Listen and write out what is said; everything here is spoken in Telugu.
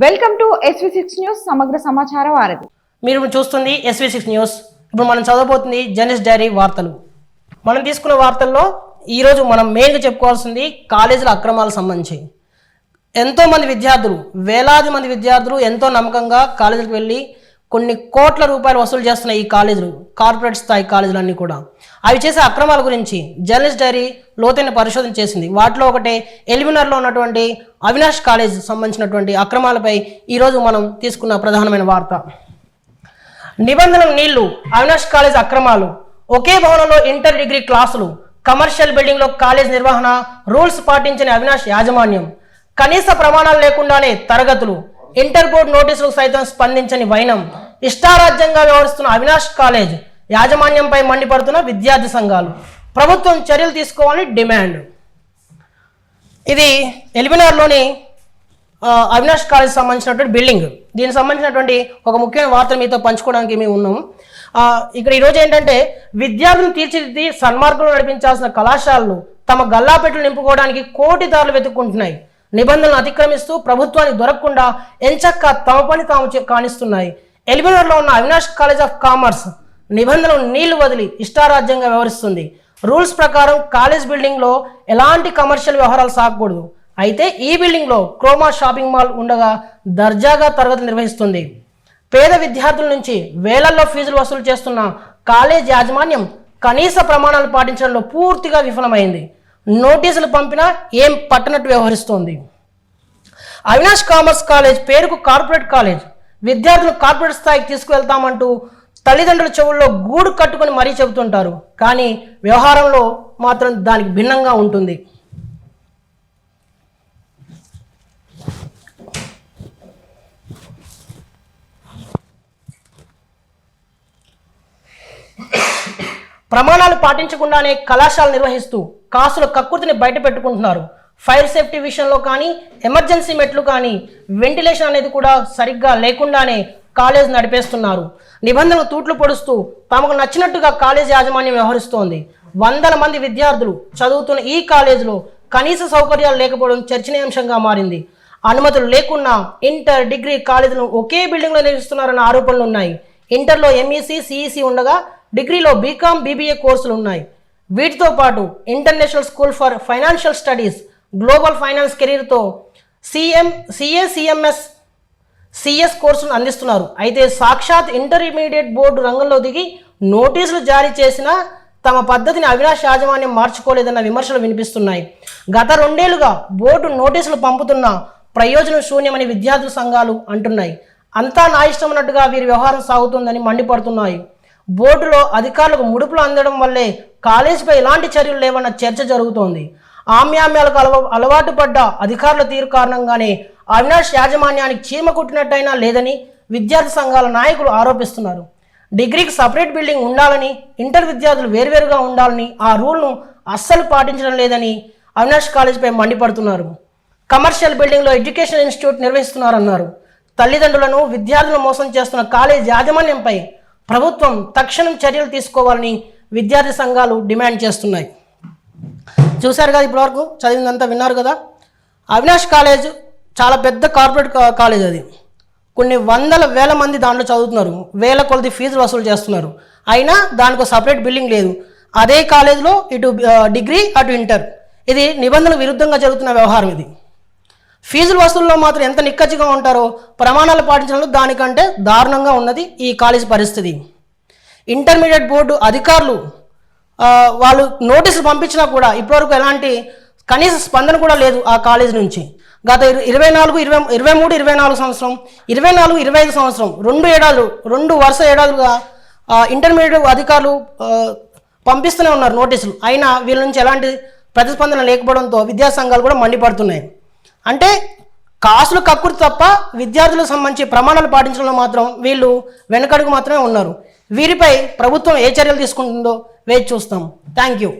వెల్కమ్ టు SV6 న్యూస్ సమగ్ర సమాచార వారధి. మీరు చూస్తుంది SV6 న్యూస్. ఇప్పుడు మనం చదవబోతుంది జర్నలిస్ట్ డైరీ వార్తలు. మనం తీసుకున్న వార్తల్లో ఈరోజు మనం మెయిన్గా చెప్పుకోవాల్సింది కాలేజీల అక్రమాలకు సంబంధించి. ఎంతోమంది విద్యార్థులు, వేలాది మంది విద్యార్థులు ఎంతో నమ్మకంగా కాలేజీలకు వెళ్ళి కొన్ని కోట్ల రూపాయలు వసూలు చేస్తున్నాయి ఈ కాలేజీలు, కార్పొరేట్ స్థాయి కాలేజీలన్నీ కూడా. అవి చేసే అక్రమాల గురించి జర్నలిస్ట్ డైరీ లోతైన పరిశోధన చేసింది. వాటిలో ఒకటే ఎలిమినర్లో ఉన్నటువంటి అవినాష్ కాలేజ్ సంబంధించినటువంటి అక్రమాలపై ఈరోజు మనం తీసుకున్న ప్రధానమైన వార్త. నిబంధనలు నీళ్లు, అవినాష్ కాలేజ్ అక్రమాలు. ఒకే భవనంలో ఇంటర్ డిగ్రీ క్లాసులు, కమర్షియల్ బిల్డింగ్లో కాలేజ్ నిర్వహణ, రూల్స్ పాటించని అవినాష్ యాజమాన్యం, కనీస ప్రమాణాలు లేకుండానే తరగతులు, ఇంటర్ బోర్డు నోటీసులకు సైతం స్పందించని వైనం, ఇష్టారాజ్యంగా వ్యవహరిస్తున్న అవినాష్ కాలేజ్ యాజమాన్యంపై మండిపడుతున్న విద్యార్థి సంఘాలు, ప్రభుత్వం చర్యలు తీసుకోవాలని డిమాండ్. ఇది ఎలిమినార్లోని అవినాష్ కాలేజ్ సంబంధించినటువంటి బిల్డింగ్. దీనికి సంబంధించినటువంటి ఒక ముఖ్యమైన వార్త మీతో పంచుకోవడానికి మేము ఉన్నాము. ఇక్కడ ఈరోజు ఏంటంటే, విద్యార్థులను తీర్చిదిద్ది సన్మార్గంలో నడిపించాల్సిన కళాశాలలు తమ గల్లాపెట్లు నింపుకోవడానికి కోటిదారులు వెతుక్కుంటున్నాయి. నిబంధనలు అతిక్రమిస్తూ ప్రభుత్వానికి దొరకకుండా ఎంచక్క తమ పని తాము కానిస్తున్నాయి. ఎలిమినార్లో ఉన్న అవినాష్ కాలేజ్ ఆఫ్ కామర్స్ నిబంధనలు నీళ్లు వదిలి ఇష్టారాజ్యంగా వ్యవహరిస్తుంది. రూల్స్ ప్రకారం కాలేజ్ బిల్డింగ్లో ఎలాంటి కమర్షియల్ వ్యవహారాలు సాగకూడదు. అయితే ఈ బిల్డింగ్లో క్రోమా షాపింగ్ మాల్ ఉండగా దర్జాగా తరగతులు నిర్వహిస్తుంది. పేద విద్యార్థుల నుంచి వేలల్లో ఫీజులు వసూలు చేస్తున్న కాలేజ్ యాజమాన్యం కనీస ప్రమాణాలు పాటించడంలో పూర్తిగా విఫలమైంది. నోటీసులు పంపినా ఏం పట్టనట్టు వ్యవహరిస్తోంది. అవినాష్ కామర్స్ కాలేజ్ పేరుకు కార్పొరేట్ కాలేజ్. విద్యార్థులు కార్పొరేట్ స్థాయికి తీసుకువెళ్తామంటూ తల్లిదండ్రుల చెవుల్లో గూడు కట్టుకొని మరీ చెబుతుంటారు. కానీ వ్యవహారంలో మాత్రం దానికి భిన్నంగా ఉంటుంది. ప్రమాణాలు పాటించకుండానే కళాశాల నిర్వహిస్తూ కాసుల కక్కుర్తిని బయట పెట్టుకుంటున్నారు. ఫైర్ సేఫ్టీ విషయంలో కానీ, ఎమర్జెన్సీ మెట్లు కానీ, వెంటిలేషన్ అనేది కూడా సరిగ్గా లేకుండానే కాలేజ్ నడిపేస్తున్నారు. నిబంధనలు తూట్లు పొడుస్తూ తమకు నచ్చినట్టుగా కాలేజ్ యాజమాన్యం వ్యవహరిస్తోంది. వందల మంది విద్యార్థులు చదువుతున్న ఈ కాలేజీలో కనీస సౌకర్యాలు లేకపోవడం చర్చనీయాంశంగా మారింది. అనుమతులు లేకున్నా ఇంటర్ డిగ్రీ కాలేజీలను ఒకే బిల్డింగ్లో నిర్వహిస్తున్నారన్న ఆరోపణలు ఉన్నాయి. ఇంటర్లో MEC, CEC ఉండగా డిగ్రీలో BCom, BBA కోర్సులు ఉన్నాయి. వీటితో పాటు international school for financial studies global finance కెరీర్తో CA, CMS, CS కోర్సును అందిస్తున్నారు. అయితే సాక్షాత్ ఇంటర్మీడియట్ బోర్డు రంగంలో దిగి నోటీసులు జారీ చేసినా తమ పద్ధతిని అవినాష్ యాజమాన్యం మార్చుకోలేదన్న విమర్శలు వినిపిస్తున్నాయి. గత 2 ఏళ్లుగా బోర్డు నోటీసులు పంపుతున్నా ప్రయోజనం శూన్యమని విద్యార్థుల సంఘాలు అంటున్నాయి. అంతా నా ఇష్టం అన్నట్టుగా వీరి వ్యవహారం సాగుతుందని మండిపడుతున్నాయి. బోర్డులో అధికారులకు ముడుపులు అందడం వల్లే కాలేజీపై ఎలాంటి చర్యలు లేవన్న చర్చ జరుగుతోంది. ఆమ్యామ్యాలకు అలవాటు పడ్డ అధికారుల తీరు కారణంగానే అవినాష్ యాజమాన్యానికి చీమ కుట్టినట్టయినా లేదని విద్యార్థి సంఘాల నాయకులు ఆరోపిస్తున్నారు. డిగ్రీకి సపరేట్ బిల్డింగ్ ఉండాలని, ఇంటర్ విద్యార్థులు వేర్వేరుగా ఉండాలని ఆ రూల్ను అస్సలు పాటించడం లేదని అవినాష్ కాలేజీపై మండిపడుతున్నారు. కమర్షియల్ బిల్డింగ్లో ఎడ్యుకేషన్ ఇన్స్టిట్యూట్ నిర్వహిస్తున్నారన్నారు. తల్లిదండ్రులను, విద్యార్థులను మోసం చేస్తున్న కాలేజ్ యాజమాన్యంపై ప్రభుత్వం తక్షణం చర్యలు తీసుకోవాలని విద్యార్థి సంఘాలు డిమాండ్ చేస్తున్నాయి. చూశారు కదా, ఇప్పటివరకు చదివిందంతా విన్నారు కదా. అవినాష్ కాలేజ్ చాలా పెద్ద కార్పొరేట్ కాలేజ్. అది కొన్ని వందల వేల మంది దాంట్లో చదువుతున్నారు. వేల కొలది ఫీజులు వసూలు చేస్తున్నారు. అయినా దానికి సపరేట్ బిల్డింగ్ లేదు. అదే కాలేజ్లో ఇటు డిగ్రీ అటు ఇంటర్. ఇది నిబంధనలకు విరుద్ధంగా జరుగుతున్న వ్యవహారం. ఇది ఫీజుల వసూల్లో మాత్రం ఎంత నిక్కచ్చిగా ఉంటారో ప్రమాణాలు పాటించడంలో దానికంటే దారుణంగా ఉన్నది ఈ కాలేజ్ పరిస్థితి. ఇంటర్మీడియట్ బోర్డు అధికారులు వాళ్ళు నోటీసులు పంపించినా కూడా ఇప్పటివరకు ఎలాంటి కనీస స్పందన కూడా లేదు ఆ కాలేజ్ నుంచి. గత 23-24 సంవత్సరం, 24-25 సంవత్సరం 2 వరుస ఏడాదులుగా ఇంటర్మీడియట్ అధికారులు పంపిస్తూనే ఉన్నారు నోటీసులు. అయినా వీళ్ళ నుంచి ఎలాంటి ప్రతిస్పందన లేకపోవడంతో విద్యా సంఘాలు కూడా మండిపడుతున్నాయి. అంటే కాసులు కక్కుర్తి తప్ప విద్యార్థులకు సంబంధించి ప్రమాణాలు పాటించడంలో మాత్రం వీళ్ళు వెనకడుగు మాత్రమే ఉన్నారు. వీరిపై ప్రభుత్వం ఏ చర్యలు తీసుకుంటుందో వేచి చూస్తాం. Thank you.